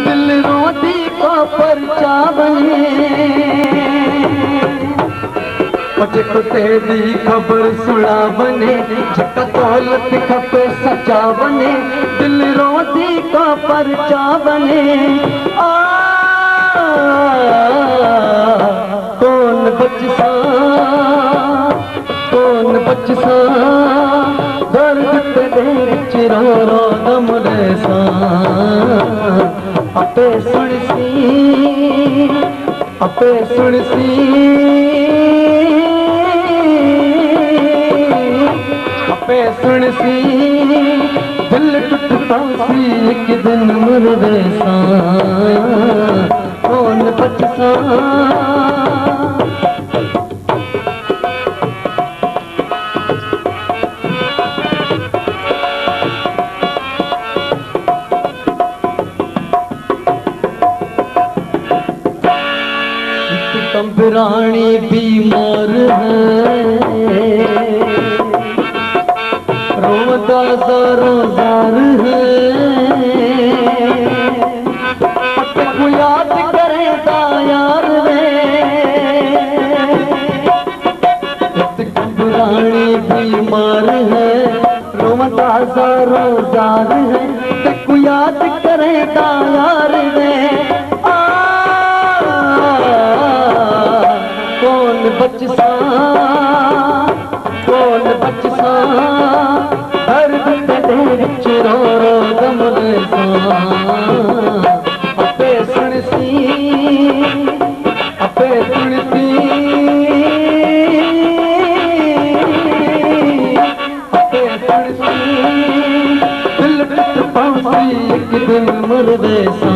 दिल रोती को परचा बने जेको तेरी खबर सुना बने जेका दौलत खपे सचा बने दिल रोती को परचा बने कौन बचसा दर्द तेरे चिरो रो दम रेसा अपे सुनसी दिल टूटता सी एक दिन मर वैसा कौन बचसा कंबरानी बीमार है रोता जार है को याद करे यार रे कंबरानी बीमार है रोता जार है को याद करे यार रे कौन बचसा दर्द तेरे चिरो रो दम रेसा अपे सुनसी दिल टूट पासी एक दिन मर वैसा